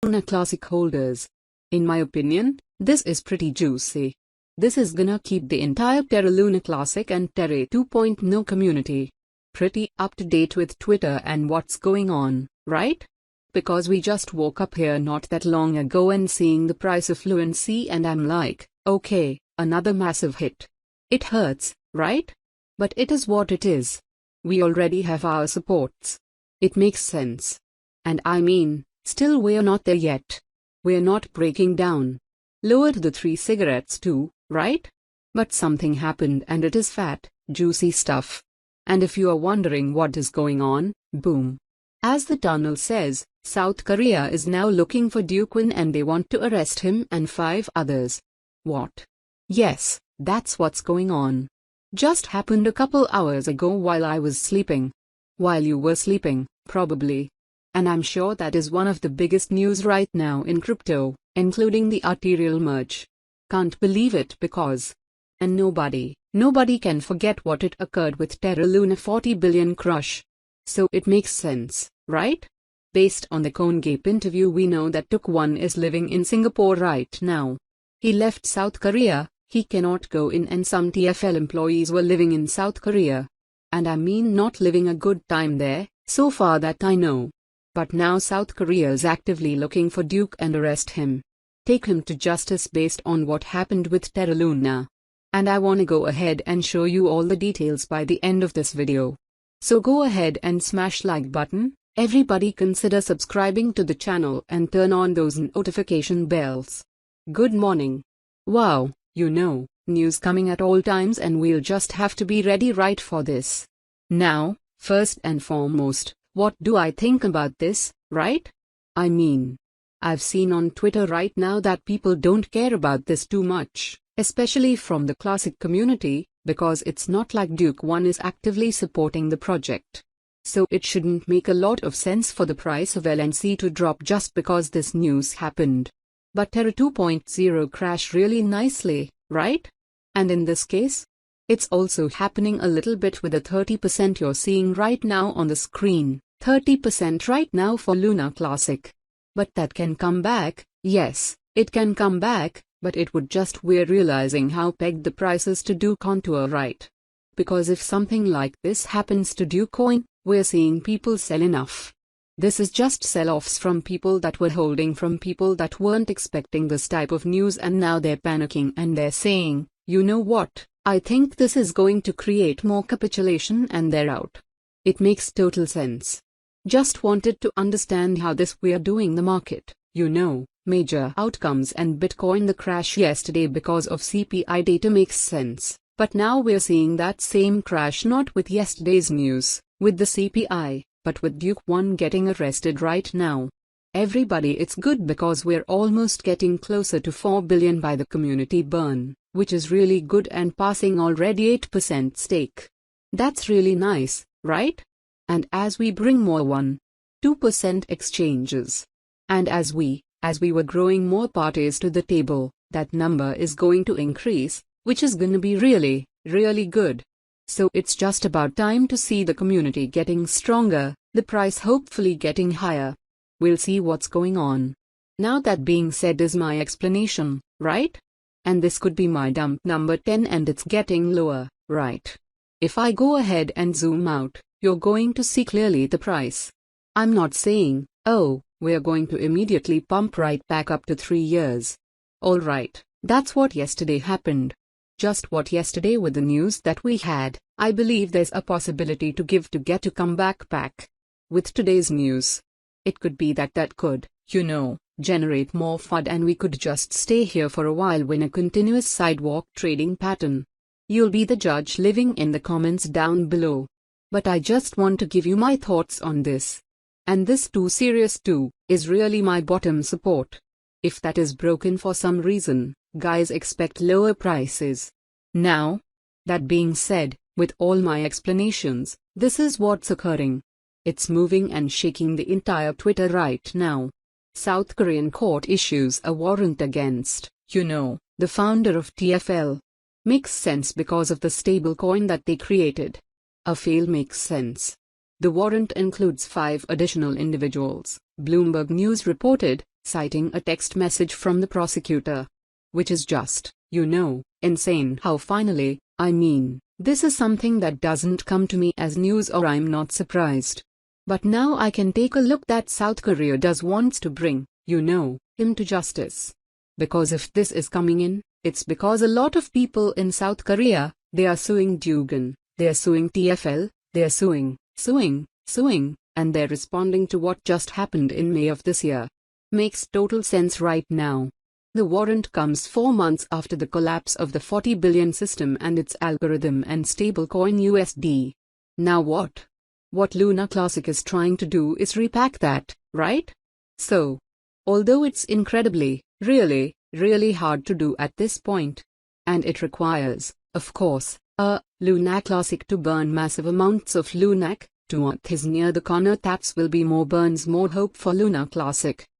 Lunaclassic holders. In my opinion, this is pretty juicy. This is gonna keep the entire Terra Lunaclassic and Terra 2.0 community pretty up to date with Twitter and what's going on, right? Because we just woke up here not that long ago and seeing the price of LUNC and I'm like, okay, another massive hit. It hurts, right? But it is what it is. We already have our supports. It makes sense. And I mean, still we're not there yet. We're not breaking down. Lowered the 3 cigarettes too, right? But something happened and it is fat, juicy stuff. And if you are wondering what is going on, boom. As the tunnel says, South Korea is now looking for KUCOIN and they want to arrest him and 5 others. What? Yes, that's what's going on. Just happened a couple hours ago while I was sleeping. While you were sleeping, probably. And I'm sure that is one of the biggest news right now in crypto, including the arterial merge. Can't believe it because. And nobody can forget what it occurred with Terra Luna 40 billion crush. So it makes sense, right? Based on the CoinGap interview we know that Kwon is living in Singapore right now. He left South Korea, he cannot go in and some TFL employees were living in South Korea. And I mean not living a good time there, so far that I know. But now South Korea is actively looking for Duke and arrest him. Take him to justice based on what happened with Terra Luna. And I wanna go ahead and show you all the details by the end of this video. So go ahead and smash like button. Everybody consider subscribing to the channel and turn on those notification bells. Good morning. Wow, news coming at all times and we'll just have to be ready right for this. Now, first and foremost, what do I think about this, right? I mean, I've seen on Twitter right now that people don't care about this too much, especially from the classic community, because it's not like KUCOIN is actively supporting the project. So it shouldn't make a lot of sense for the price of LUNC to drop just because this news happened. But Terra 2.0 crashed really nicely, right? And in this case, it's also happening a little bit with the 30% you're seeing right now on the screen, 30% right now for Lunaclassic. But that can come back, yes, it can come back, but it would just we're realizing how pegged the prices to KUCOIN to, right? Because if something like this happens to KUCOIN, we're seeing people sell enough. This is just sell-offs from people that were holding, from people that weren't expecting this type of news, and now they're panicking and they're saying, you know what, I think this is going to create more capitulation and they're out. It makes total sense. Just wanted to understand how this we're doing the market, major outcomes and Bitcoin. The crash yesterday because of CPI data makes sense, but now we're seeing that same crash not with yesterday's news, with the CPI, but with KUCOIN getting arrested right now. Everybody, it's good because we're almost getting closer to 4 billion by the community burn, which is really good, and passing already 8% stake. That's really nice, right? And as we bring more 1-2% exchanges, and as we were growing more parties to the table, that number is going to increase, which is gonna be really, really good. So it's just about time to see the community getting stronger, the price hopefully getting higher. We'll see what's going on. Now that being said is my explanation, right? And this could be my dump number 10 and it's getting lower, right? If I go ahead and zoom out, you're going to see clearly the price. I'm not saying, oh, we're going to immediately pump right back up to 3 years. Alright, that's what yesterday happened. Just what yesterday with the news that we had, I believe there's a possibility to get to come back. With today's news, it could be that could, generate more FUD and we could just stay here for a while in a continuous sidewalk trading pattern. You'll be the judge living in the comments down below. But I just want to give you my thoughts on this. And this too serious too, is really my bottom support. If that is broken for some reason, guys, expect lower prices. Now, that being said, with all my explanations, this is what's occurring. It's moving and shaking the entire Twitter right now. South Korean court issues a warrant against, the founder of TFL. Makes sense because of the stablecoin that they created. A fail makes sense. The warrant includes 5 additional individuals, Bloomberg News reported, citing a text message from the prosecutor. Which is just, insane how finally, this is something that doesn't come to me as news or I'm not surprised. But now I can take a look that South Korea does wants to bring, him to justice. Because if this is coming in, it's because a lot of people in South Korea, they are suing Dugan, they are suing TFL, they are suing, and they're responding to what just happened in May of this year. Makes total sense right now. The warrant comes 4 months after the collapse of the 40 billion system and its algorithm and stablecoin USD. Now what? What Lunaclassic is trying to do is repack that, right? So, although it's incredibly, really hard to do at this point, and it requires, of course, a Lunaclassic to burn massive amounts of LUNC, to earth his near the corner taps will be more burns, more hope for Lunaclassic.